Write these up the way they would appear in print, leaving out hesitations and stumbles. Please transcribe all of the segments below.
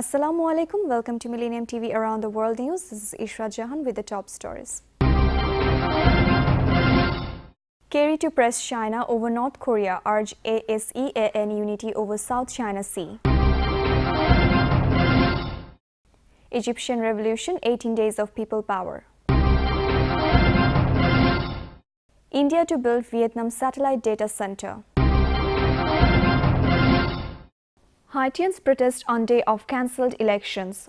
Assalamu alaikum. Welcome to Millennium TV Around the World News. This is Ishra Jahan with the top stories. Kerry to press China over North Korea, urge ASEAN unity over South China Sea. Egyptian Revolution, 18 days of people power. India to build Vietnam satellite data center. Haitians protest on day of cancelled elections.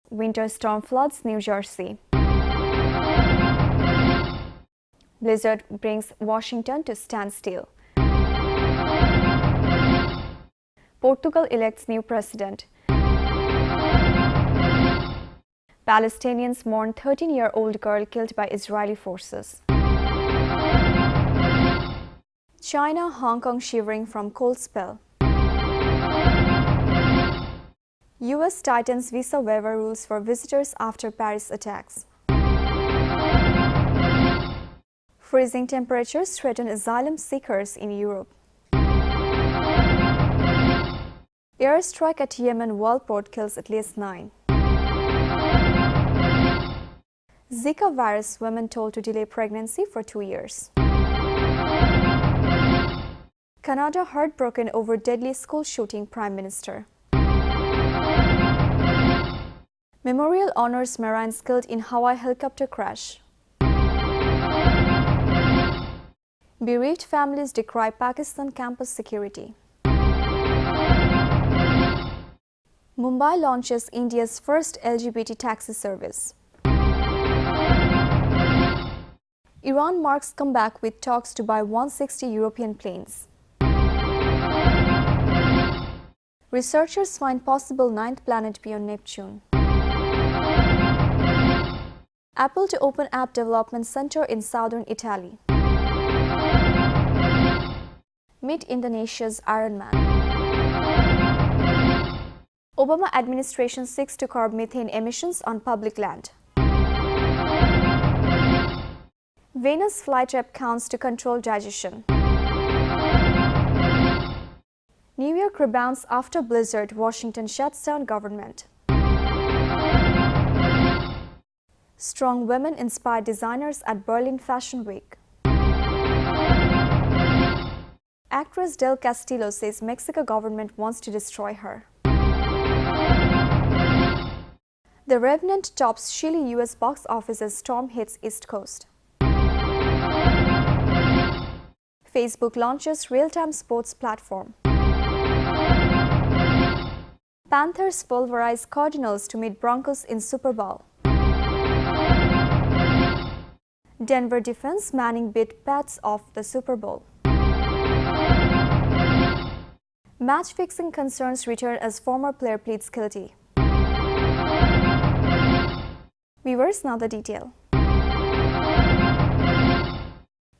Winter storm floods New Jersey. Blizzard brings Washington to standstill. Portugal elects new president. Palestinians mourn 13-year-old girl killed by Israeli forces. China, Hong Kong shivering from cold spell. US tightens visa waiver rules for visitors after Paris attacks. Freezing temperatures threaten asylum seekers in Europe. Airstrike at Yemen world port kills at least 9. Zika virus, women told to delay pregnancy for 2 years. Canada heartbroken over deadly school shooting, Prime Minister. Memorial honors Marines killed in Hawaii helicopter crash. Bereaved families decry Pakistan campus security. Mumbai launches India's first LGBT taxi service. Iran marks comeback with talks to buy 160 European planes. Researchers find possible 9th planet beyond Neptune. Apple to open app development center in southern Italy. Meet Indonesia's Iron Man. Obama administration seeks to curb methane emissions on public land. Venus flytrap counts to control digestion. New York rebounds after blizzard, Washington shuts down government. Strong women inspire designers at Berlin Fashion Week. Actress Del Castillo says Mexico government wants to destroy her. The Revenant tops chilly US box office as storm hits East Coast. Facebook launches real-time sports platform. Panthers pulverize Cardinals to meet Broncos in Super Bowl. Denver defense Manning beat Pats off the Super Bowl. Match-fixing concerns return as former player pleads guilty. Viewers, now the detail.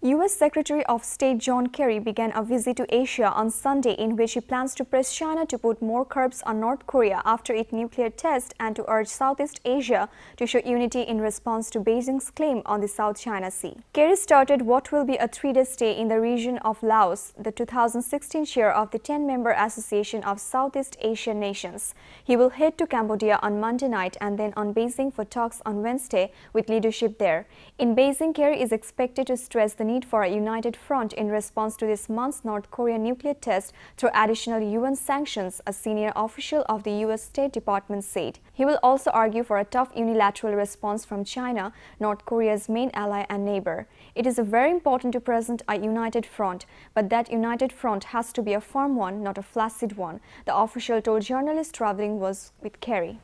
U.S. Secretary of State John Kerry began a visit to Asia on Sunday in which he plans to press China to put more curbs on North Korea after its nuclear test and to urge Southeast Asia to show unity in response to Beijing's claim on the South China Sea. Kerry started what will be a 3-day stay in the region of Laos, the 2016 chair of the 10-member Association of Southeast Asian Nations. He will head to Cambodia on Monday night and then on Beijing for talks on Wednesday with leadership there. In Beijing, Kerry is expected to stress the need for a united front in response to this month's North Korean nuclear test through additional UN sanctions, a senior official of the US State Department said. He will also argue for a tough unilateral response from China, North Korea's main ally and neighbor. It is very important to present a united front, but that united front has to be a firm one, not a flaccid one, the official told journalists traveling was with Kerry.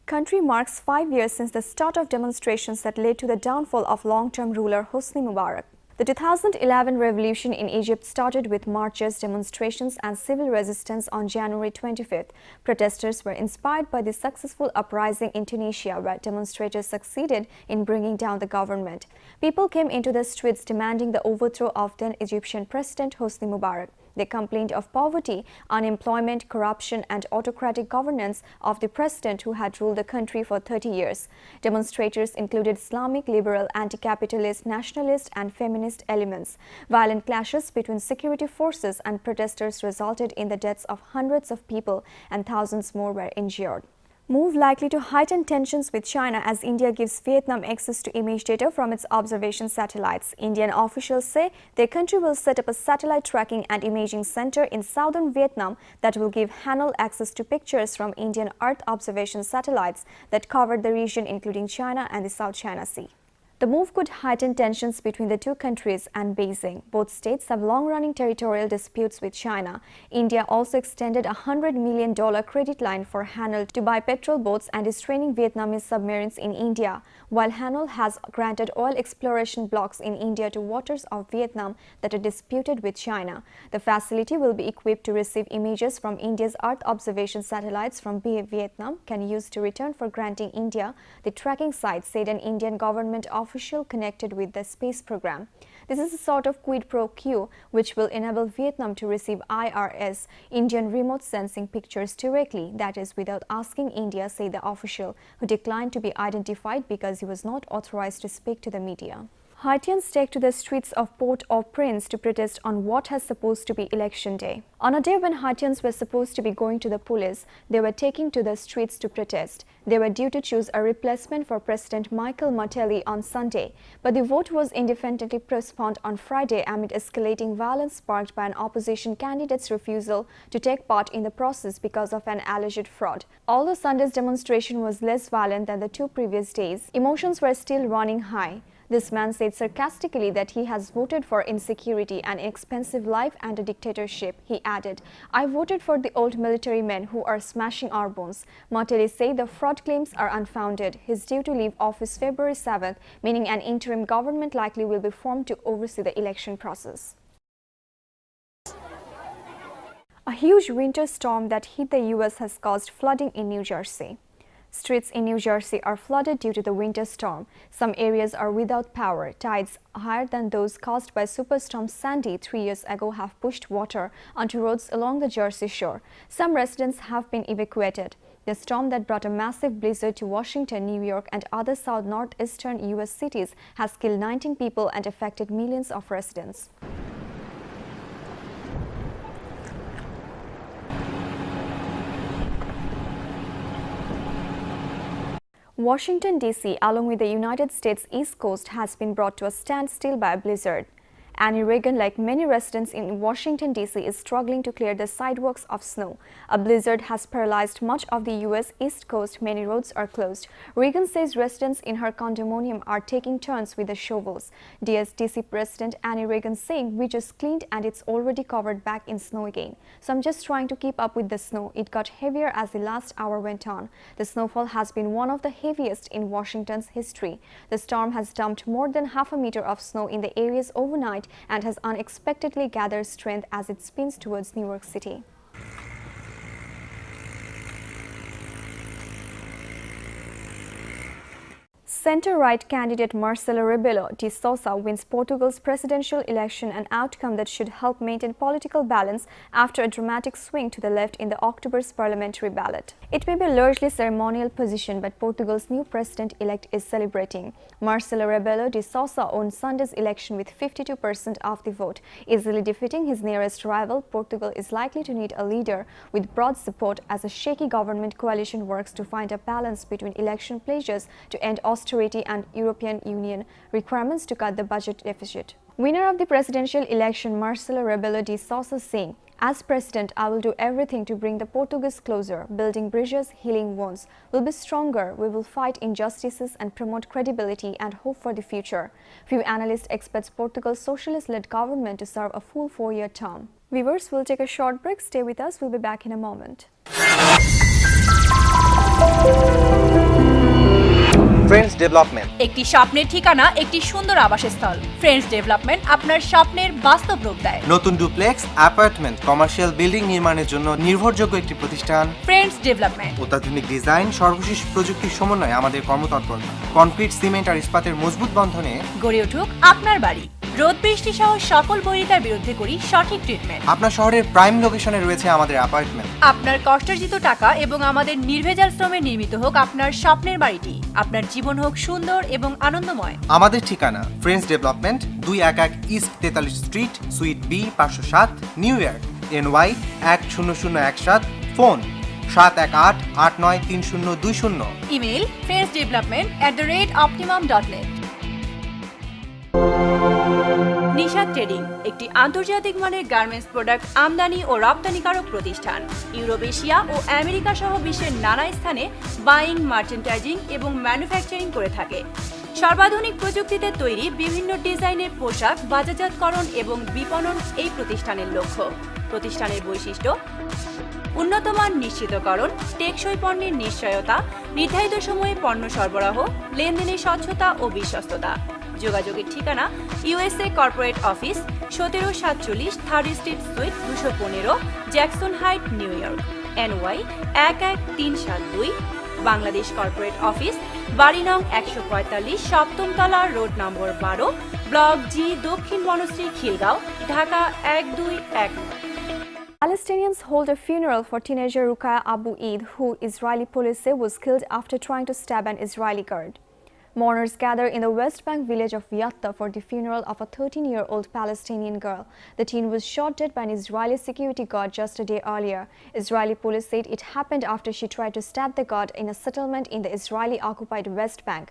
Country marks 5 years since the start of demonstrations that led to the downfall of long-term ruler Hosni Mubarak. The 2011 revolution in Egypt started with marches, demonstrations and civil resistance on January 25th. Protesters were inspired by the successful uprising in Tunisia, where demonstrators succeeded in bringing down the government. People came into the streets demanding the overthrow of then Egyptian President Hosni Mubarak. They complained of poverty, unemployment, corruption, and autocratic governance of the president who had ruled the country for 30 years. Demonstrators included Islamic, liberal, anti-capitalist, nationalist, and feminist elements. Violent clashes between security forces and protesters resulted in the deaths of hundreds of people and thousands more were injured. Move likely to heighten tensions with China as India gives Vietnam access to image data from its observation satellites. Indian officials say their country will set up a satellite tracking and imaging center in southern Vietnam that will give Hanoi access to pictures from Indian Earth observation satellites that cover the region including China and the South China Sea. The move could heighten tensions between the two countries and Beijing. Both states have long-running territorial disputes with China. India also extended a $100 million credit line for Hanoi to buy patrol boats and is training Vietnamese submarines in India, while Hanoi has granted oil exploration blocks in India to waters of Vietnam that are disputed with China. The facility will be equipped to receive images from India's Earth observation satellites from Vietnam can use to return for granting India the tracking site, said an Indian government official connected with the space program. This is a sort of quid pro quo which will enable Vietnam to receive IRS, Indian remote sensing pictures directly, that is without asking India, said the official, who declined to be identified because he was not authorized to speak to the media. Haitians take to the streets of Port-au-Prince to protest on what has supposed to be election day. On a day when Haitians were supposed to be going to the polls, they were taking to the streets to protest. They were due to choose a replacement for President Michael Martelly on Sunday, but the vote was indefinitely postponed on Friday amid escalating violence sparked by an opposition candidate's refusal to take part in the process because of an alleged fraud. Although Sunday's demonstration was less violent than the two previous days, emotions were still running high. This man said sarcastically that he has voted for insecurity, an expensive life and a dictatorship. He added, "I voted for the old military men who are smashing our bones." Martelly said the fraud claims are unfounded. He is due to leave office February 7th, meaning an interim government likely will be formed to oversee the election process. A huge winter storm that hit the U.S. has caused flooding in New Jersey. Streets in New Jersey are flooded due to the winter storm. Some areas are without power. Tides higher than those caused by Superstorm Sandy 3 years ago have pushed water onto roads along the Jersey shore. Some residents have been evacuated. The storm that brought a massive blizzard to Washington, New York, and other south-northeastern U.S. cities has killed 19 people and affected millions of residents. Washington, D.C., along with the United States East Coast, has been brought to a standstill by a blizzard. Annie Reagan, like many residents in Washington, D.C., is struggling to clear the sidewalks of snow. A blizzard has paralyzed much of the U.S. East Coast. Many roads are closed. Reagan says residents in her condominium are taking turns with the shovels. D.C. President Annie Reagan saying, "We just cleaned and it's already covered back in snow again. So I'm just trying to keep up with the snow." It got heavier as the last hour went on. The snowfall has been one of the heaviest in Washington's history. The storm has dumped more than half a meter of snow in the areas overnight and has unexpectedly gathered strength as it spins towards New York City. Centre-right candidate Marcelo Rebelo de Sousa wins Portugal's presidential election, an outcome that should help maintain political balance after a dramatic swing to the left in the October's parliamentary ballot. It may be a largely ceremonial position, but Portugal's new president-elect is celebrating. Marcelo Rebelo de Sousa won Sunday's election with 52% of the vote, easily defeating his nearest rival. Portugal is likely to need a leader with broad support as a shaky government coalition works to find a balance between election pledges to end austerity and European Union requirements to cut the budget deficit. Winner of the presidential election, Marcelo Rebelo de Sousa, saying, "As president, I will do everything to bring the Portuguese closer, building bridges, healing wounds. We'll be stronger, we will fight injustices and promote credibility and hope for the future." Few analysts expect Portugal's socialist-led government to serve a full 4-year term. Viewers, we'll take a short break. Stay with us. We'll be back in a moment. Friends development একটি স্বপ্নের ঠিকানা, একটি সুন্দর আবাসস্থল। Friends development আপনার স্বপ্নের বাস্তব রূপ দেয়। নতুন ডুপ্লেক্স, অ্যাপার্টমেন্ট, কমার্শিয়াল বিল্ডিং নির্মাণের জন্য নির্ভরযোগ্য একটি প্রতিষ্ঠান ফ্রেন্ডস ডেভেলপমেন্ট। অত্যাধুনিক ডিজাইন, সর্বশেষ প্রযুক্তির সমন্বয়ে আমাদের কর্মতৎপরতা কনক্রিট, সিমেন্ট আর ইস্পাতের মজবুত বন্ধনে গড়ে উঠুক আপনার বাড়ি। রোদ বৃষ্টি সহ সকল বৈরিতার বিরুদ্ধে করি সঠিক ট্রিটমেন্ট। আপনার শহরের প্রাইম লোকেশনে রয়েছে আমাদের অ্যাপার্টমেন্ট। আপনার কষ্টার্জিত টাকা এবং আমাদের নির্ভেজাল শ্রমে নির্মিত হোক আপনার স্বপ্নের বাড়িটি। আপনার জীবন হোক সুন্দর এবং আনন্দময়। আমাদের ঠিকানা friends development 211 east 43 street, suite B 507, New York, NY 10017, phone 718-893020। Email friendsdevelopment@optimum.net। Nisha trading একটি আন্তর্জাতিক মানের গার্মেন্টস প্রোডাক্ট আমদানি ও রপ্তানিকারক প্রতিষ্ঠান। ইউরোপ, এশিয়া ও আমেরিকা সহ বিশ্বের নানা স্থানে বাইং, মার্চেন্টাইজিং এবং ম্যানুফ্যাকচারিং করে থাকে। সর্বাধুনিক প্রযুক্তিতে তৈরি বিভিন্ন ডিজাইনের পোশাক বাজারজাতকরণ এবং বিপণন এই প্রতিষ্ঠানের লক্ষ্য। প্রতিষ্ঠানের বৈশিষ্ট্য: উন্নত মান নিশ্চিতকরণ, টেকসই পণ্যের নিশ্চয়তা, নির্ধারিত সময়ে পণ্য সরবরাহ, লেনদেনের স্বচ্ছতা ও বিশ্বস্ততা। যোগাযোগের ঠিকানা USA corporate office 1747 third street sweet 215, Jackson height, new York, NY 11372। Bangladesh corporate office বাড়ি নং 145, সপ্তম তলা, রোড নম্বর 12, ব্লক জি, দক্ষিণ Banasree, Khilgaon, Dhaka 1219। Palestinians hold a funeral for teenager Ruqayya Abu Eid, who Israeli police say was killed after trying to stab an Israeli guard. Mourners gather in the West Bank village of Yatta for the funeral of a 13-year-old Palestinian girl. The teen was shot dead by an Israeli security guard just a day earlier. Israeli police said it happened after she tried to stab the guard in a settlement in the Israeli-occupied West Bank.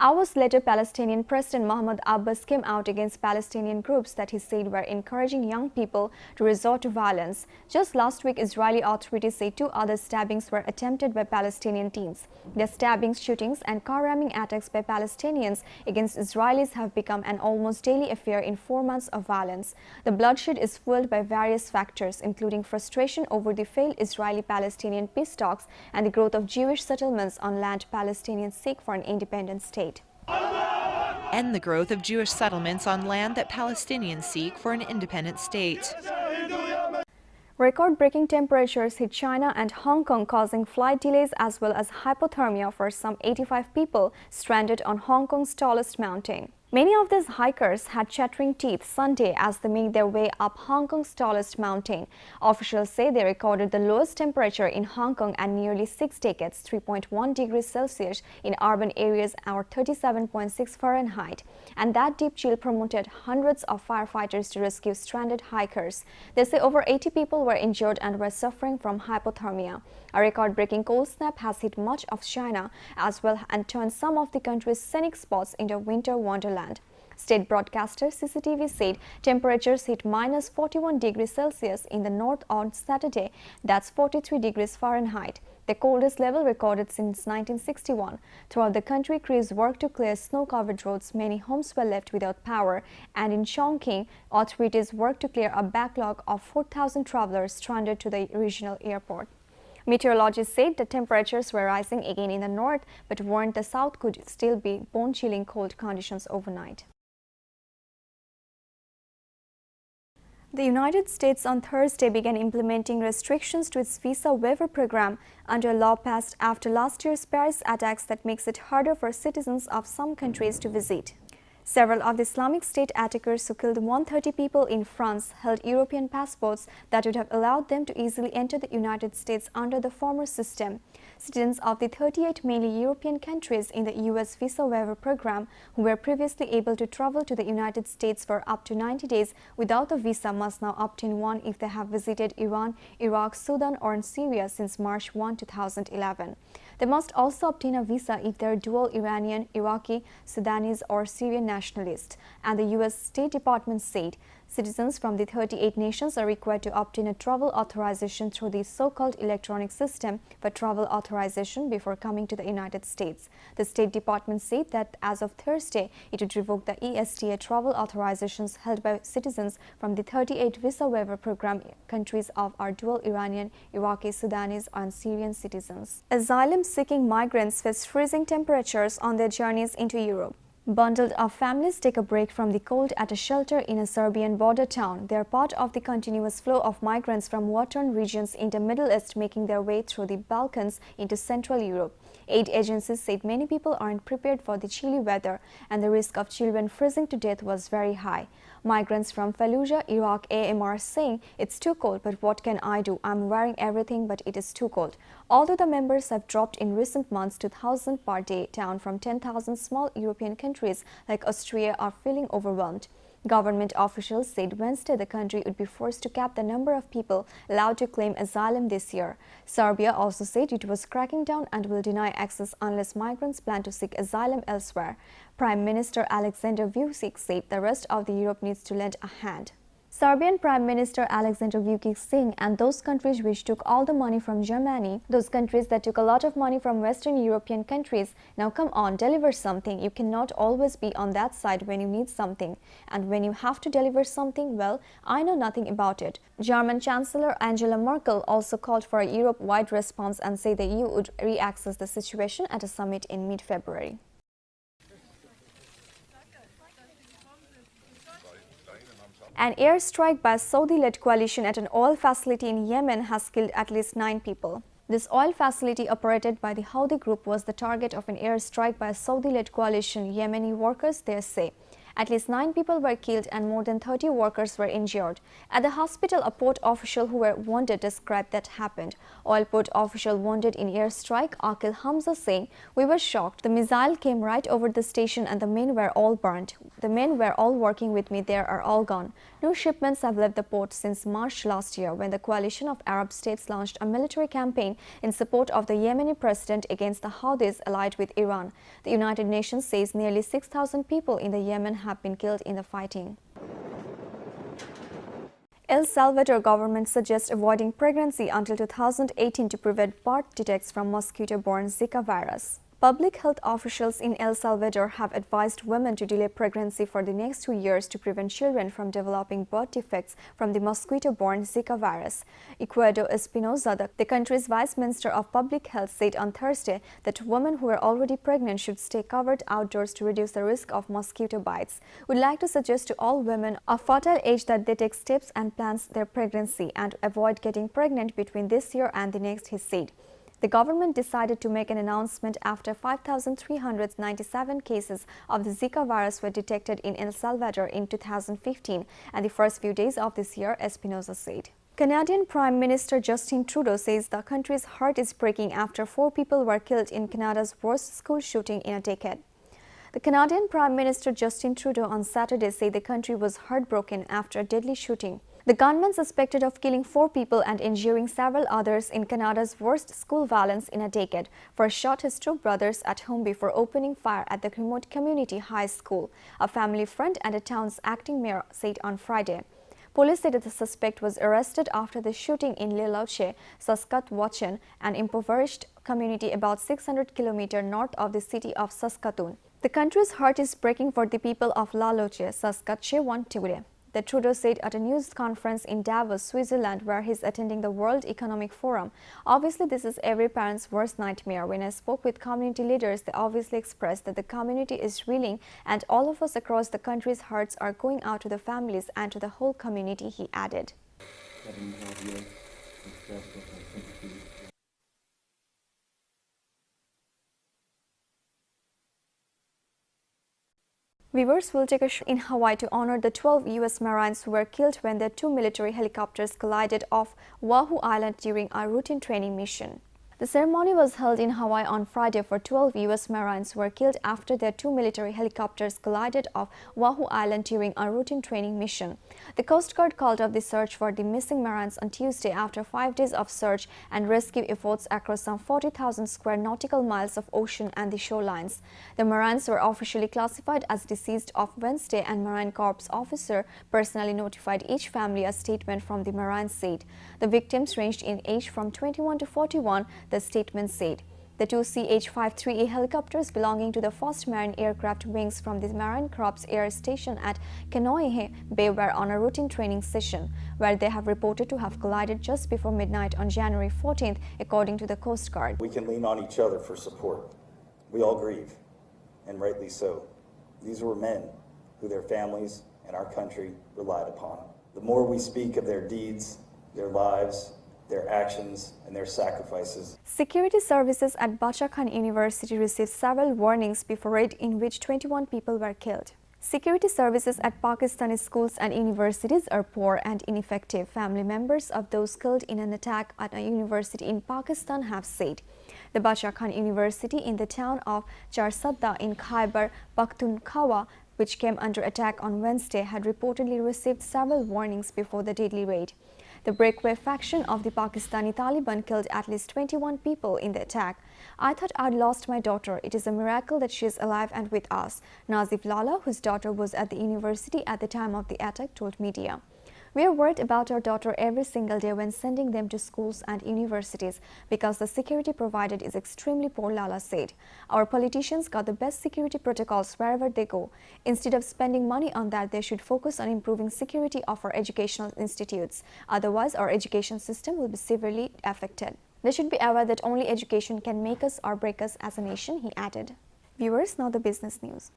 Hours later, Palestinian President Mahmoud Abbas came out against Palestinian groups that he said were encouraging young people to resort to violence. Just last week, Israeli authorities say 2 other stabbings were attempted by Palestinian teens. The stabbings, shootings and car ramming attacks by Palestinians against Israelis have become an almost daily affair in 4 months of violence. The bloodshed is fueled by various factors, including frustration over the failed Israeli-Palestinian peace talks and the growth of Jewish settlements on land Palestinians seek for an independent state. And the growth of Jewish settlements on land that Palestinians seek for an independent state. Record-breaking temperatures hit China and Hong Kong, causing flight delays as well as hypothermia for some 85 people stranded on Hong Kong's tallest mountain. Many of these hikers had chattering teeth Sunday as they made their way up Hong Kong's tallest mountain. Officials say they recorded the lowest temperature in Hong Kong and nearly 6 decades, 3.1 degrees Celsius in urban areas or 37.6 Fahrenheit. And that deep chill prompted hundreds of firefighters to rescue stranded hikers. They say over 80 people were injured and were suffering from hypothermia. A record-breaking cold snap has hit much of China as well and turned some of the country's scenic spots into winter wonderland. State broadcaster CCTV said temperatures hit minus 41 degrees Celsius in the north on Saturday. That's 43 degrees Fahrenheit, the coldest level recorded since 1961. Throughout the country, crews worked to clear snow-covered roads. Many homes were left without power, and in Chongqing, authorities worked to clear a backlog of 4,000 travelers stranded to the regional airport. Meteorologists said the temperatures were rising again in the north, but warned the south could still be bone-chilling cold conditions overnight. The United States on Thursday began implementing restrictions to its visa waiver program under a law passed after last year's Paris attacks that makes it harder for citizens of some countries to visit. Several of the Islamic State attackers who killed 130 people in France held European passports that would have allowed them to easily enter the United States under the former system. Citizens of the 38 mainly European countries in the U.S. visa waiver program who were previously able to travel to the United States for up to 90 days without a visa must now obtain one if they have visited Iran, Iraq, Sudan or Syria since March 1, 2011. They must also obtain a visa if they are dual Iranian, Iraqi, Sudanese or Syrian nationalists. And the U.S. State Department said citizens from the 38 nations are required to obtain a travel authorization through the so-called electronic system for travel authorization before coming to the United States. The State Department said that as of Thursday, it would revoke the ESTA travel authorizations held by citizens from the 38 visa waiver program countries of our dual Iranian, Iraqi, Sudanese and Syrian citizens. Asylum-seeking migrants face freezing temperatures on their journeys into Europe. Bundled up families take a break from the cold at a shelter in a Serbian border town. They are part of the continuous flow of migrants from war-torn regions in the Middle East making their way through the Balkans into Central Europe. Aid agencies said many people aren't prepared for the chilly weather and the risk of children freezing to death was very high. Migrants from Fallujah, Iraq AMR saying, "It's too cold, but what can I do? I'm wearing everything, but it is too cold." Although the members have dropped in recent months to 1,000 per day, down from 10,000, small European countries like Austria are feeling overwhelmed. Government officials said Wednesday the country would be forced to cap the number of people allowed to claim asylum this year. Serbia also said it was cracking down and will deny access unless migrants plan to seek asylum elsewhere. Prime Minister Alexander Vučić said the rest of the Europe needs to lend a hand. Serbian Prime Minister Alexander Vučić saying, "And those countries which took all the money from Germany, those countries that took a lot of money from Western European countries, now come on, deliver something. You cannot always be on that side when you need something. And when you have to deliver something, well, I know nothing about it." German Chancellor Angela Merkel also called for a Europe-wide response and said the EU would re-assess the situation at a summit in mid-February. An airstrike by a Saudi-led coalition at an oil facility in Yemen has killed at least 9 people. This oil facility operated by the Houthi group was the target of an airstrike by a Saudi-led coalition, Yemeni workers there say. At least 9 people were killed and more than 30 workers were injured. At the hospital, a port official who were wounded described that happened. Oil port official wounded in airstrike, Akil Hamza, saying, "We were shocked. The missile came right over the station and the men were all burnt. The men were all working with me there are all gone." No shipments have left the port since March last year, when the coalition of Arab states launched a military campaign in support of the Yemeni president against the Houthis allied with Iran. The United Nations says nearly 6,000 people in the Yemen have been killed in the fighting. El Salvador government suggests avoiding pregnancy until 2018 to prevent birth defects from mosquito-borne Zika virus. Public health officials in El Salvador have advised women to delay pregnancy for the next 2 years to prevent children from developing birth defects from the mosquito-borne Zika virus. Ecuador Espinosa, the country's vice minister of public health, said on Thursday that women who are already pregnant should stay covered outdoors to reduce the risk of mosquito bites. We'd like to suggest to all women of fertile age that they take steps and plans their pregnancy and avoid getting pregnant between this year and the next, he said. The government decided to make an announcement after 5,397 cases of the Zika virus were detected in El Salvador in 2015 and the first few days of this year, Espinosa said. Canadian Prime Minister Justin Trudeau says the country's heart is breaking after 4 people were killed in Canada's worst school shooting in a decade. The Canadian Prime Minister Justin Trudeau on Saturday said the country was heartbroken after a deadly shooting. The gunman suspected of killing 4 people and injuring several others in Canada's worst school violence in a decade first shot his 2 brothers at home before opening fire at the remote community high school, a family friend and a town's acting mayor said on Friday. Police said that the suspect was arrested after the shooting in La Loche, Saskatchewan, an impoverished community about 600 kilometers north of the city of Saskatoon. The country's heart is breaking for the people of La Loche, Saskatchewan today, the Trudeau said at a news conference in Davos, Switzerland, where he's attending the World Economic Forum. "Obviously, this is every parent's worst nightmare. When I spoke with community leaders, they obviously expressed that the community is reeling and all of us across the country's hearts are going out to the families and to the whole community," he added. Viewers, will take a shot in Hawaii to honor the 12 U.S. Marines who were killed when their 2 military helicopters collided off Oahu Island during a routine training mission. The ceremony was held in Hawaii on Friday for 12 U.S. Marines who were killed after their 2 military helicopters collided off Oahu Island during a routine training mission. The Coast Guard called off the search for the missing Marines on Tuesday after 5 days of search and rescue efforts across some 40,000 square nautical miles of ocean and the shorelines. The Marines were officially classified as deceased on Wednesday, and Marine Corps officer personally notified each family. A statement from the Marines said. The victims ranged in age from 21 to 41, the statement said. The 2 CH-53E helicopters belonging to the 1st Marine Aircraft Wings from the Marine Corps Air Station at Kaneohe Bay were on a routine training session, where they have reported to have collided just before midnight on January 14th, according to the Coast Guard. We can lean on each other for support. We all grieve, and rightly so. These were men who their families and our country relied upon. The more we speak of their deeds, their lives, their actions, and their sacrifices. Security services at Bacha Khan University received several warnings before raid in which 21 people were killed. Security services at Pakistani schools and universities are poor and ineffective, family members of those killed in an attack at a university in Pakistan have said. The Bacha Khan University in the town of Charsadda in Khyber Pakhtunkhwa, which came under attack on Wednesday, had reportedly received several warnings before the deadly raid. The breakaway faction of the Pakistani Taliban killed at least 21 people in the attack. "I thought I'd lost my daughter. It is a miracle that she is alive and with us," Nazif Lala, whose daughter was at the university at the time of the attack, told media. "We are worried about our daughter every single day when sending them to schools and universities because the security provided is extremely poor," Lala said. "Our politicians got the best security protocols wherever they go. Instead of spending money on that, they should focus on improving security of our educational institutes. Otherwise, our education system will be severely affected. They should be aware that only education can make us or break us as a nation," he added. Viewers, now the business news.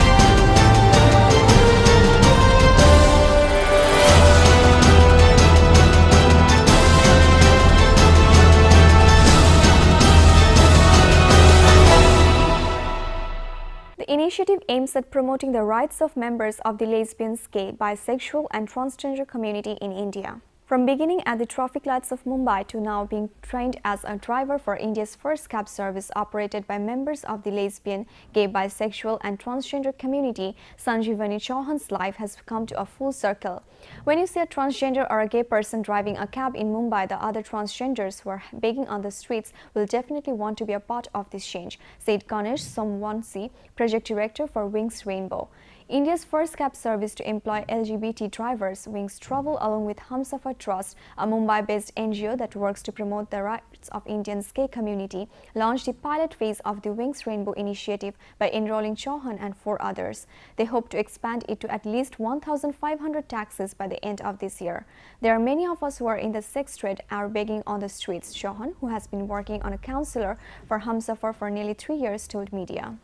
The initiative aims at promoting the rights of members of the lesbians, gay, bisexual and transgender community in India. From beginning at the traffic lights of Mumbai to now being trained as a driver for India's first cab service operated by members of the lesbian, gay, bisexual and transgender community, Sanjeevani Chauhan's life has come to a full circle. When you see a transgender or a gay person driving a cab in Mumbai, the other transgenders who are begging on the streets will definitely want to be a part of this change, said Ganesh Somwansi, project director for Wings Rainbow. India's first cab service to employ LGBT drivers, Wings Travel, along with Humsafar Trust, a Mumbai-based NGO that works to promote the rights of India's gay community, launched the pilot phase of the Wings Rainbow initiative by enrolling Chauhan and 4 others. They hope to expand it to at least 1,500 taxis by the end of this year. "There are many of us who are in the sex trade are begging on the streets," Chauhan, who has been working on a counselor for Humsafar for nearly 3 years, told media.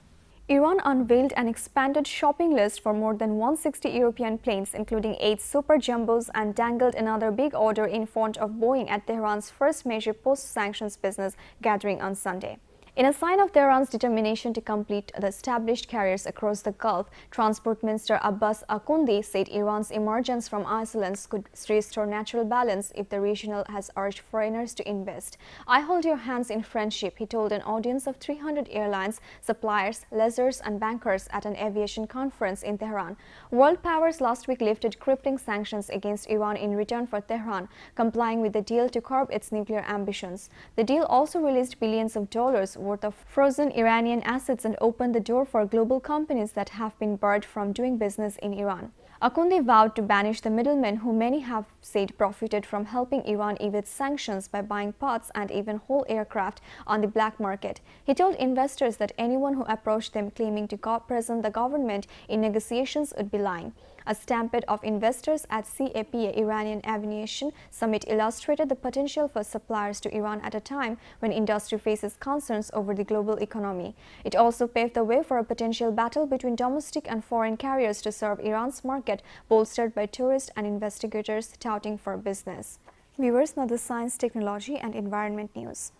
Iran unveiled an expanded shopping list for more than 160 European planes, including 8 super jumbos, and dangled another big order in front of Boeing at Tehran's first major post-sanctions business gathering on Sunday. In a sign of Tehran's determination to complete the established carriers across the Gulf, Transport Minister Abbas Akundi said Iran's emergence from islands could restore natural balance if the region has urged foreigners to invest. "I hold your hands in friendship," he told an audience of 300 airlines, suppliers, lessors and bankers at an aviation conference in Tehran. World powers last week lifted crippling sanctions against Iran in return for Tehran complying with the deal to curb its nuclear ambitions. The deal also released billions of dollars worth of frozen Iranian assets and opened the door for global companies that have been barred from doing business in Iran. Akundi vowed to banish the middlemen who many have said profited from helping Iran evade sanctions by buying parts and even whole aircraft on the black market. He told investors that anyone who approached them claiming to present the government in negotiations would be lying. A stampede of investors at CAPA Iranian Aviation Summit illustrated the potential for suppliers to Iran at a time when industry faces concerns over the global economy. It also paved the way for a potential battle between domestic and foreign carriers to serve Iran's market, bolstered by tourists and investigators touting for business. Viewers, now the science, technology and environment news.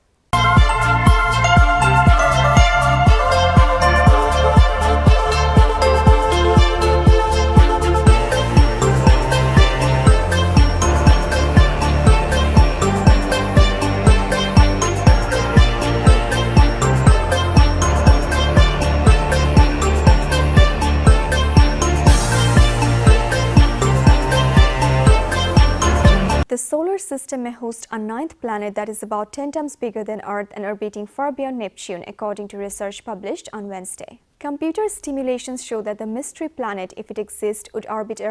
The solar system may host a 9th planet that is about 10 times bigger than Earth and orbiting far beyond Neptune, according to research published on Wednesday. Computer simulations show that the mystery planet, if it exists, would orbit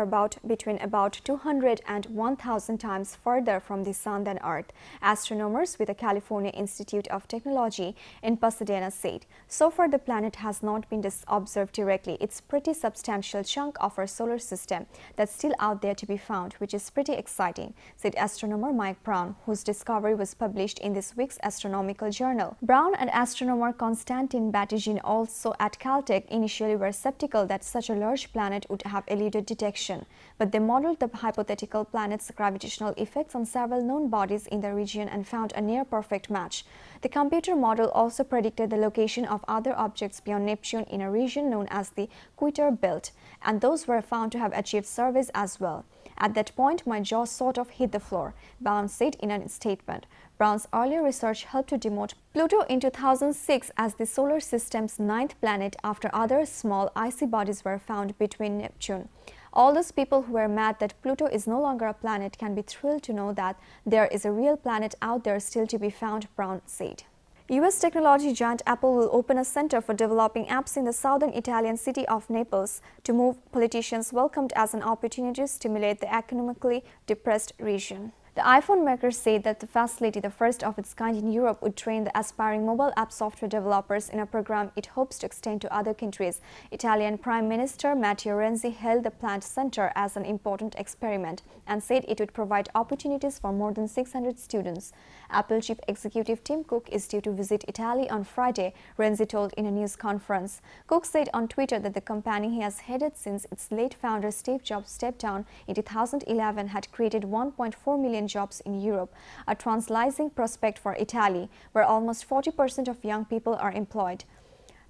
between about 200 and 1,000 times further from the Sun than Earth, astronomers with the California Institute of Technology in Pasadena said. So far, the planet has not been observed directly. It's a pretty substantial chunk of our solar system that's still out there to be found, which is pretty exciting, said astronomer Mike Brown, whose discovery was published in this week's astronomical journal. Brown and astronomer Konstantin Batygin, also at California Caltech initially were skeptical that such a large planet would have eluded detection, but they modeled the hypothetical planet's gravitational effects on several known bodies in the region and found a near-perfect match. The computer model also predicted the location of other objects beyond Neptune in a region known as the Kuiper Belt, and those were found to have achieved surveys as well. At that point, my jaw sort of hit the floor, Brown said in a statement. Brown's earlier research helped to demote Pluto in 2006 as the solar system's ninth planet after other small icy bodies were found between Neptune. All those people who were mad that Pluto is no longer a planet can be thrilled to know that there is a real planet out there still to be found, Brown said. US technology giant Apple will open a center for developing apps in the southern Italian city of Naples to move politicians welcomed as an opportunity to stimulate the economically depressed region. The iPhone maker said that the facility, the first of its kind in Europe, would train the aspiring mobile app software developers in a program it hopes to extend to other countries. Italian Prime Minister Matteo Renzi hailed the planned center as an important experiment and said it would provide opportunities for more than 600 students. Apple chief executive Tim Cook is due to visit Italy on Friday, Renzi told in a news conference. Cook said on Twitter that the company he has headed since its late founder Steve Jobs stepped down in 2011 had created 1.4 million jobs in Europe, a translizing prospect for Italy, where almost 40% of young people are employed.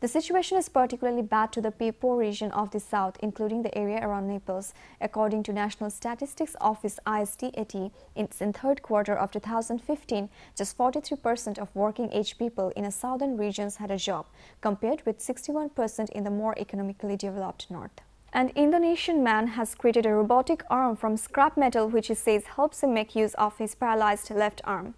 The situation is particularly bad to the poor region of the south, including the area around Naples. According to National Statistics Office ISTAT, in third quarter of 2015, just 43% of working-age people in the southern regions had a job, compared with 61% in the more economically developed north. An Indonesian man has created a robotic arm from scrap metal which he says helps him make use of his paralyzed left arm.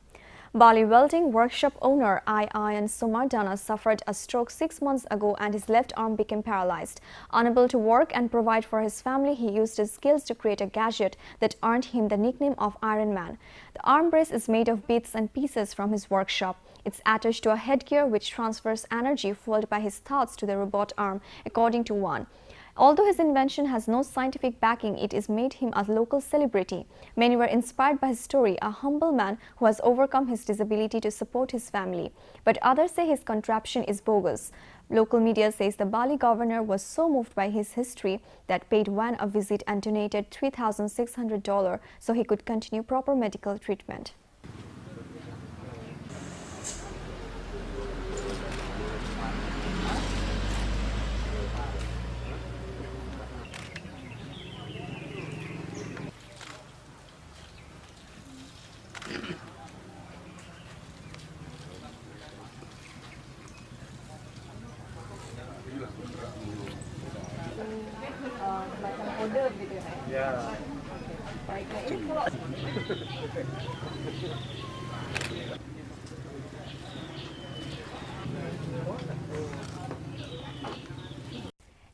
Bali welding workshop owner Ian Sumardana suffered a stroke 6 months ago and his left arm became paralyzed. Unable to work and provide for his family, he used his skills to create a gadget that earned him the nickname of Iron Man. The arm brace is made of bits and pieces from his workshop. It's attached to a headgear which transfers energy fueled by his thoughts to the robot arm, according to one. Although his invention has no scientific backing, it has made him a local celebrity. Many were inspired by his story, a humble man who has overcome his disability to support his family. But others say his contraption is bogus. Local media says the Bali governor was so moved by his history that paid Wan a visit and donated $3,600 so he could continue proper medical treatment.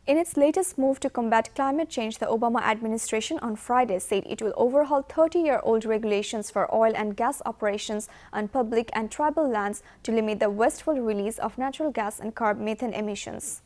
In its latest move to combat climate change, the Obama administration on Friday said it will overhaul 30-year-old regulations for oil and gas operations on public and tribal lands to limit the wasteful release of natural gas and curb methane emissions.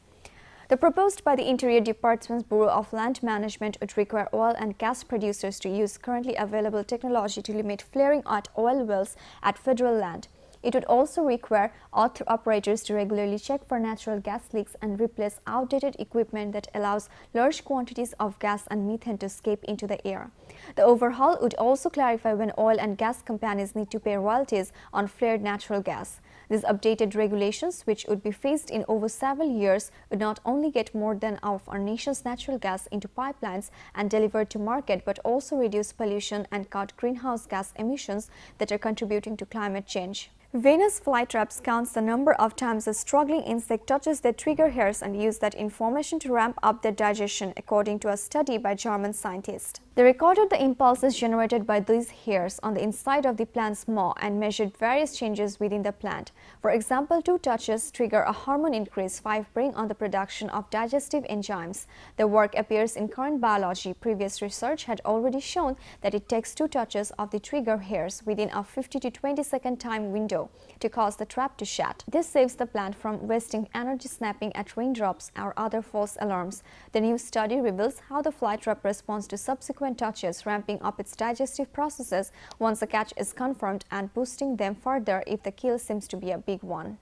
The proposed by the Interior Department's Bureau of Land Management would require oil and gas producers to use currently available technology to limit flaring at oil wells at federal land. It would also require operators to regularly check for natural gas leaks and replace outdated equipment that allows large quantities of gas and methane to escape into the air. The overhaul would also clarify when oil and gas companies need to pay royalties on flared natural gas. These updated regulations, which would be phased in over several years, would not only get more than of our nation's natural gas into pipelines and delivered to market, but also reduce pollution and cut greenhouse gas emissions that are contributing to climate change. Venus flytraps counts the number of times a struggling insect touches their trigger hairs and use that information to ramp up their digestion, according to a study by German scientists. They recorded the impulses generated by these hairs on the inside of the plant's maw and measured various changes within the plant. For example, 2 touches trigger a hormone increase, 5 bring on the production of digestive enzymes. The work appears in Current Biology. Previous research had already shown that it takes 2 touches of the trigger hairs within a 50 to 20 second time window to cause the trap to shut. This saves the plant from wasting energy snapping at raindrops or other false alarms. The new study reveals how the flytrap responds to subsequent touches, ramping up its digestive processes once a catch is confirmed and boosting them further if the kill seems to be a big one.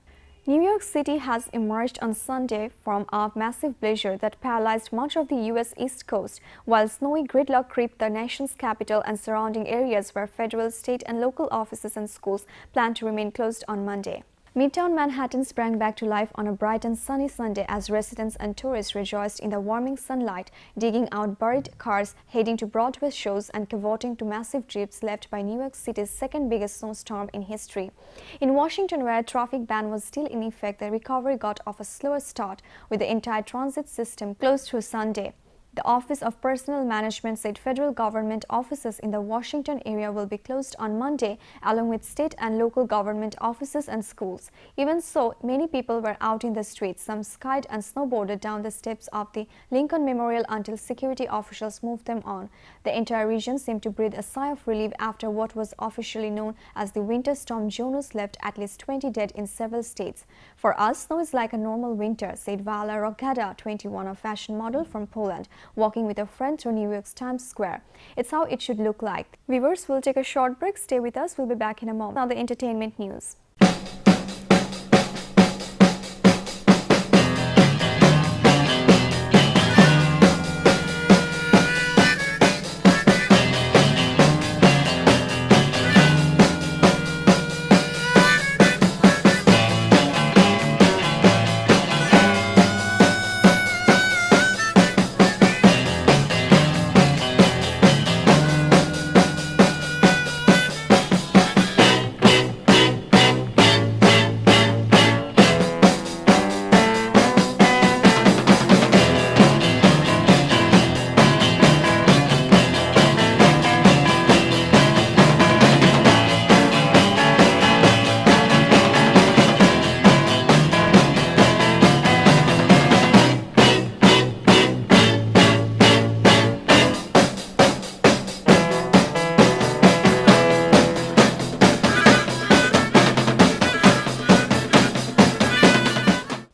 New York City has emerged on Sunday from a massive blizzard that paralyzed much of the U.S. East Coast, while snowy gridlock crept the nation's capital and surrounding areas where federal, state, and local offices and schools plan to remain closed on Monday. Midtown Manhattan sprang back to life on a bright and sunny Sunday as residents and tourists rejoiced in the warming sunlight, digging out buried cars, heading to Broadway shows, and cavorting to massive drifts left by New York City's second biggest snowstorm in history. In Washington, where a traffic ban was still in effect, the recovery got off a slower start, with the entire transit system closed through Sunday. The Office of Personnel Management said federal government offices in the Washington area will be closed on Monday, along with state and local government offices and schools. Even so, many people were out in the streets. Some skied and snowboarded down the steps of the Lincoln Memorial until security officials moved them on. The entire region seemed to breathe a sigh of relief after what was officially known as the winter storm Jonas left at least 20 dead in several states. For us, snow is like a normal winter, said Vala Rogada, 21, a fashion model from Poland, walking with a friend through New York's Times Square. It's how it should look like. Viewers, will take a short break. Stay with us. We'll be back in a moment. Now the entertainment news.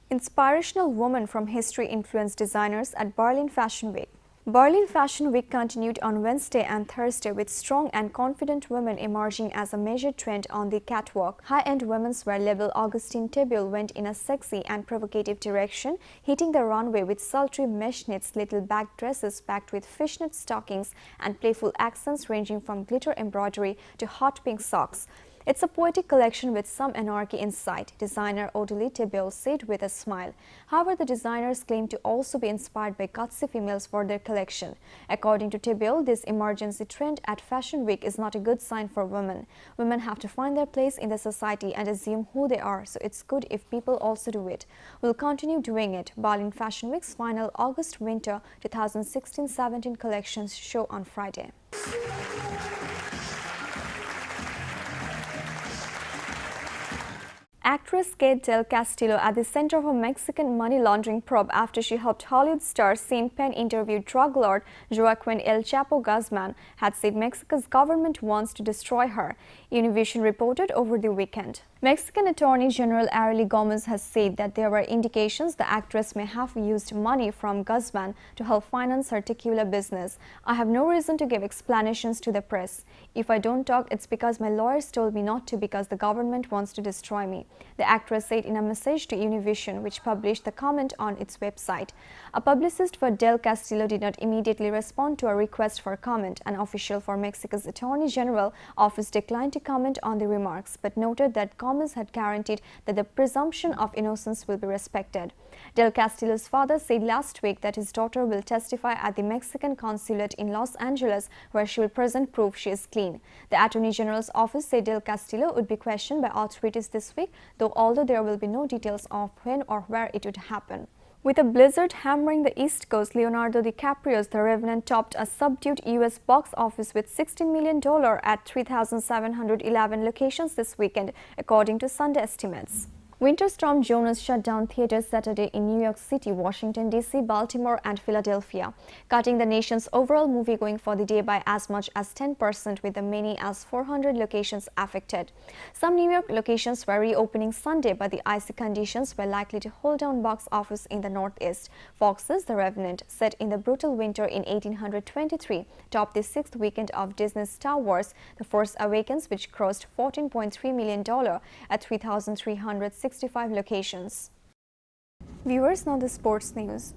Inspirational woman from history influenced designers at Berlin Fashion Week. Berlin Fashion Week continued on Wednesday and Thursday with strong and confident women emerging as a major trend on the catwalk. High-end women's wear label Augustine Tebel went in a sexy and provocative direction, hitting the runway with sultry mesh knits, little back dresses packed with fishnet stockings, and playful accents ranging from glitter embroidery to hot pink socks. It's a poetic collection with some anarchy in sight, designer Odalie Tebel said with a smile. However, the designers claim to also be inspired by gutsy females for their collection. According to Tebel, this emergency trend at Fashion Week is not a good sign for women. Women have to find their place in the society and assume who they are, so it's good if people also do it. We'll continue doing it. Berlin Fashion Week's final August-Winter 2016-17 collections show on Friday. Actress Kate Del Castillo at the center of a Mexican money laundering probe after she helped Hollywood star Sean Penn interview drug lord Joaquin El Chapo Guzman had said Mexico's government wants to destroy her, Univision reported over the weekend. Mexican Attorney General Arely Gomez has said that there were indications the actress may have used money from Guzman to help finance her tequila business. I have no reason to give explanations to the press. If I don't talk, it's because my lawyers told me not to because the government wants to destroy me, the actress said in a message to Univision, which published the comment on its website. A publicist for Del Castillo did not immediately respond to a request for comment. An official for Mexico's Attorney General office declined to comment on the remarks, but noted that Gomez had guaranteed that the presumption of innocence will be respected. Del Castillo's father said last week that his daughter will testify at the Mexican consulate in Los Angeles, where she will present proof she is clean. The Attorney General's office said Del Castillo would be questioned by authorities this week, although there will be no details of when or where it would happen. With a blizzard hammering the East Coast, Leonardo DiCaprio's The Revenant topped a subdued U.S. box office with $16 million at 3,711 locations this weekend, according to Sunday estimates. Winter storm Jonas shut down theaters Saturday in New York City, Washington, D.C., Baltimore, and Philadelphia, cutting the nation's overall moviegoing for the day by as much as 10%, with as many as 400 locations affected. Some New York locations were reopening Sunday, but the icy conditions were likely to hold down box office in the Northeast. Fox's The Revenant, set in the brutal winter in 1823, topped the sixth weekend of Disney's Star Wars: The Force Awakens, which grossed $14.3 million at 3,360 365 locations. Viewers, now the sports news.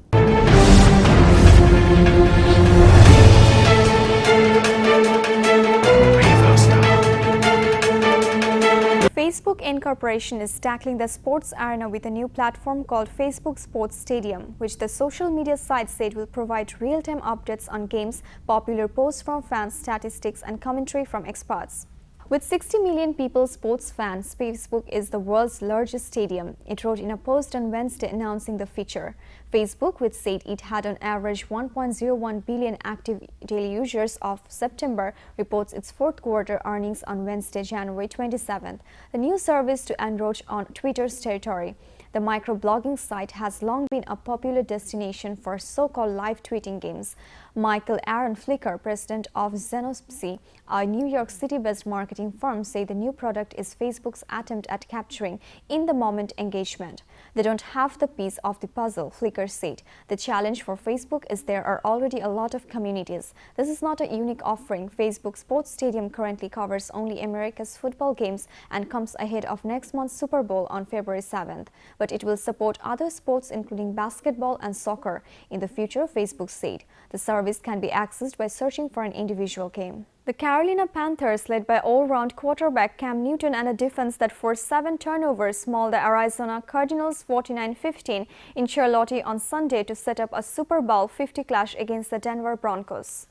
Facebook Incorporation is tackling the sports arena with a new platform called Facebook Sports Stadium, which the social media site said will provide real-time updates on games, popular posts from fans, statistics, and commentary from experts. With 60 million people sports fans, Facebook is the world's largest stadium. It wrote in a post on Wednesday announcing the feature. Facebook, which said it had on average 1.01 billion active daily users of September, reports its fourth quarter earnings on Wednesday, January 27th. The new service to encroach on Twitter's territory. The microblogging site has long been a popular destination for so-called live tweeting games. Michael Aaron Flicker, president of Xenopsy, a New York City-based marketing firm, said the new product is Facebook's attempt at capturing in-the-moment engagement. They don't have the piece of the puzzle, Flicker said. The challenge for Facebook is there are already a lot of communities. This is not a unique offering. Facebook Sports Stadium currently covers only America's football games and comes ahead of next month's Super Bowl on February 7th. But it will support other sports including basketball and soccer. In the future, Facebook said. The service can be accessed by searching for an individual game. The Carolina Panthers, led by all-round quarterback Cam Newton and a defense that forced 7 turnovers, mauled the Arizona Cardinals 49-15 in Charlotte on Sunday to set up a Super Bowl 50 clash against the Denver Broncos.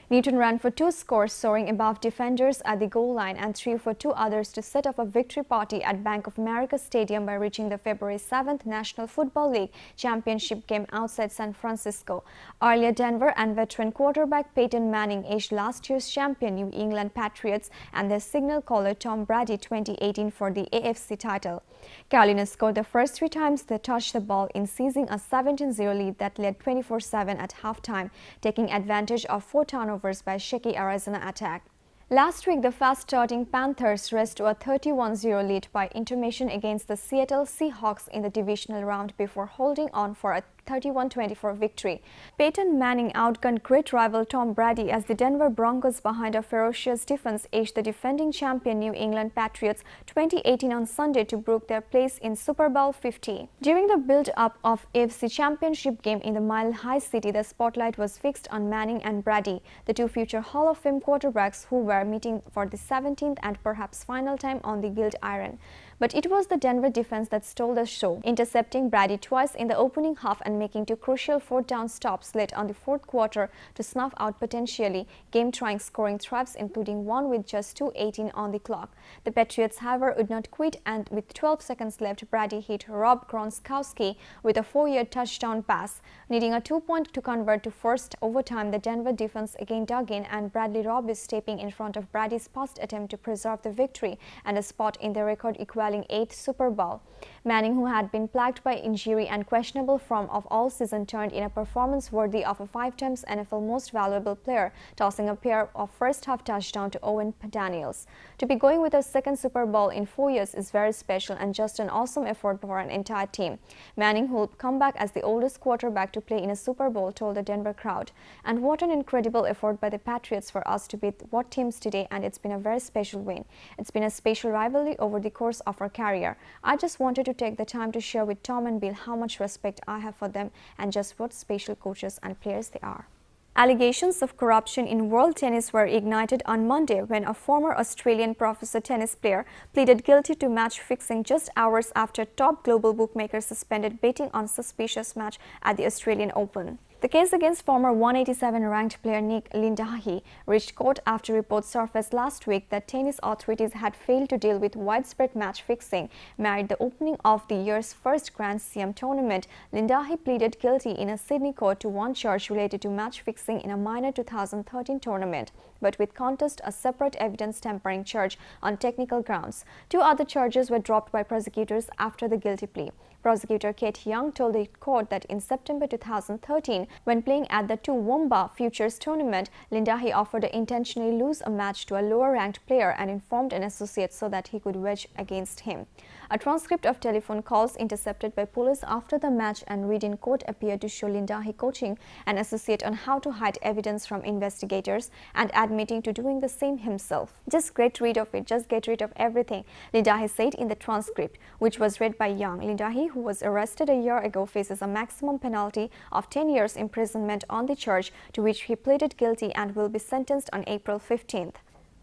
Newton ran for 2 scores, soaring above defenders at the goal line, and 3 for 2 others to set up a victory party at Bank of America Stadium by reaching the February 7th National Football League championship game outside San Francisco. Earlier, Denver and veteran quarterback Peyton Manning edged last year's champion New England Patriots and their signal caller Tom Brady 2018 for the AFC title. Carolina scored the first 3 times they touched the ball in seizing a 17-0 lead that led 24-7 at halftime, taking advantage of 4 turnovers by shaky Arizona attack. Last week, the fast-starting Panthers raced to a 31-0 lead by intermission against the Seattle Seahawks in the divisional round before holding on for a 31-24 victory. Peyton Manning outgunned great rival Tom Brady as the Denver Broncos, behind a ferocious defense, edged the defending champion New England Patriots 2018 on Sunday to broke their place in Super Bowl 50. During the build-up of AFC Championship game in the Mile High City, the spotlight was fixed on Manning and Brady, the 2 future Hall of Fame quarterbacks who were meeting for the 17th and perhaps final time on the gridiron. But it was the Denver defense that stole the show, intercepting Brady twice in the opening half and making 2 crucial 4th-down stops late on the 4th quarter to snuff out potentially game-trying scoring drives, including one with just 2:18 on the clock. The Patriots, however, would not quit, and with 12 seconds left, Brady hit Rob Gronkowski with a 4-yard touchdown pass. Needing a 2-point to convert to forced overtime, the Denver defense again dug in, and Bradley Robb is stepping in front of Brady's past attempt to preserve the victory and a spot in the record equaling 8th Super Bowl. Manning, who had been plagued by injury and questionable form of all season, turned in a performance worthy of a 5-time NFL Most Valuable Player, tossing a pair of first-half touchdowns to Owen Daniels. To be going with a 2nd Super Bowl in 4 years is very special and just an awesome effort for an entire team. Manning, who will come back as the oldest quarterback to play in a Super Bowl, told the Denver crowd. And what an incredible effort by the Patriots for us to beat what teams today, and it's been a very special win. It's been a special rivalry over the course of our career. I just wanted to take the time to share with Tom and Bill how much respect I have for them and just what special coaches and players they are. Allegations of corruption in world tennis were ignited on Monday when a former Australian professor tennis player pleaded guilty to match fixing just hours after top global bookmakers suspended betting on suspicious match at the Australian Open. The case against former 187-ranked player Nick Lindahi reached court after reports surfaced last week that tennis authorities had failed to deal with widespread match fixing. Married the opening of the year's first Grand Slam tournament, Lindahi pleaded guilty in a Sydney court to one charge related to match fixing in a minor 2013 tournament, but with contest a separate evidence tampering charge on technical grounds. 2 other charges were dropped by prosecutors after the guilty plea. Prosecutor Kate Young told the court that in September 2013, when playing at the Toowoomba Futures tournament, Lindahi offered to intentionally lose a match to a lower-ranked player and informed an associate so that he could wedge against him. A transcript of telephone calls intercepted by police after the match and read in court appeared to show Lindahi coaching an associate on how to hide evidence from investigators and admitting to doing the same himself. Just get rid of it, just get rid of everything, Lindahi said in the transcript, which was read by Young. Lindahi, who was arrested a year ago, faces a maximum penalty of 10 years imprisonment on the charge to which he pleaded guilty and will be sentenced on April 15th.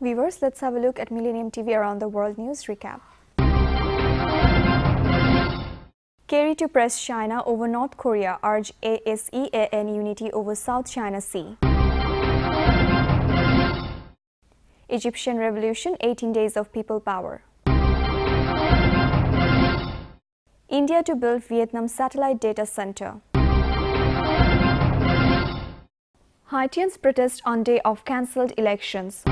Viewers, let's have a look at Millennium TV Around the World News Recap. Kerry to press China over North Korea, urge ASEAN unity over South China Sea. Egyptian Revolution, 18 days of people power. India to build Vietnam satellite data center. Haitians protest on day of cancelled elections.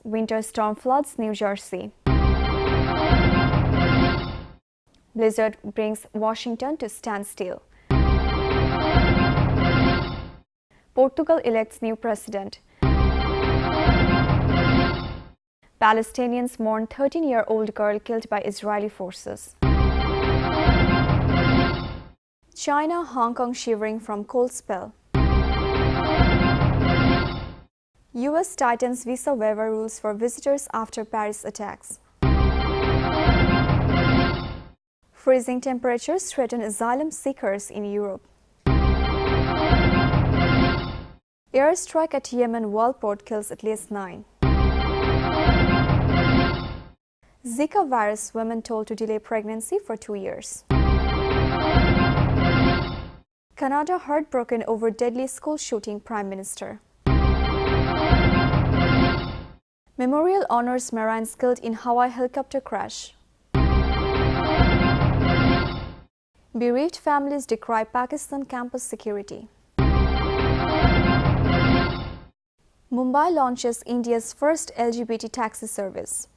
Winter storm floods New Jersey. Blizzard brings Washington to standstill. Portugal elects new president. Palestinians mourn 13-year-old girl killed by Israeli forces. China, Hong Kong shivering from cold spell. US tightens visa waiver rules for visitors after Paris attacks. Freezing temperatures threaten asylum seekers in Europe. Airstrike at Yemen world port kills at least 9. Zika virus, women told to delay pregnancy for 2 years. Canada heartbroken over deadly school shooting, Prime Minister. Memorial honors Marines killed in Hawaii helicopter crash. Bereaved families decry Pakistan campus security. Mumbai launches India's first LGBT taxi service.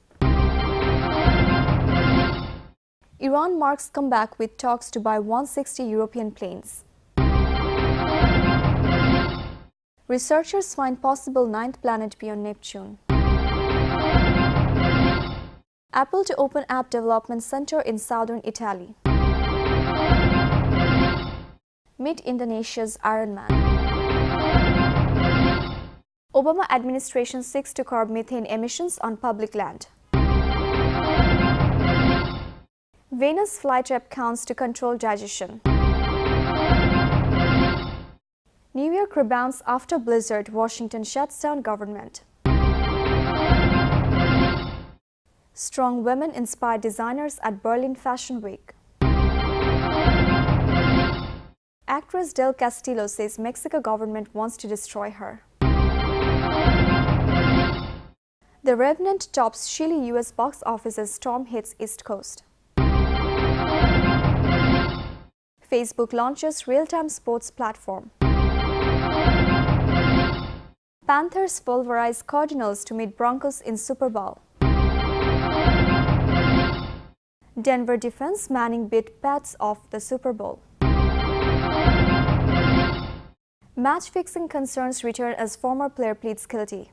Iran marks comeback with talks to buy 160 European planes. Researchers find possible 9th planet beyond Neptune. Apple to open app development center in southern Italy. Meet Indonesia's Iron Man. Obama administration seeks to curb methane emissions on public land. Venus flytrap counts to control digestion. New York rebounds after blizzard, Washington shuts down government. Strong women inspire designers at Berlin Fashion Week. Actress Del Castillo says Mexico government wants to destroy her. The Revenant tops Chile US box office as storm hits East Coast. Facebook launches real-time sports platform. Panthers pulverize Cardinals to meet Broncos in Super Bowl. Denver defense Manning beat Pats off the Super Bowl. Match-fixing concerns return as former player pleads guilty.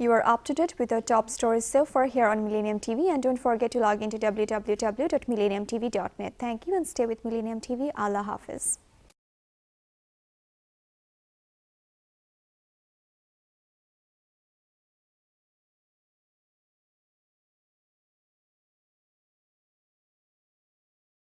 You are up to date with the top stories so far here on Millennium TV, and don't forget to log into www.millenniumtv.net. Thank you and stay with Millennium TV. Allah Hafiz.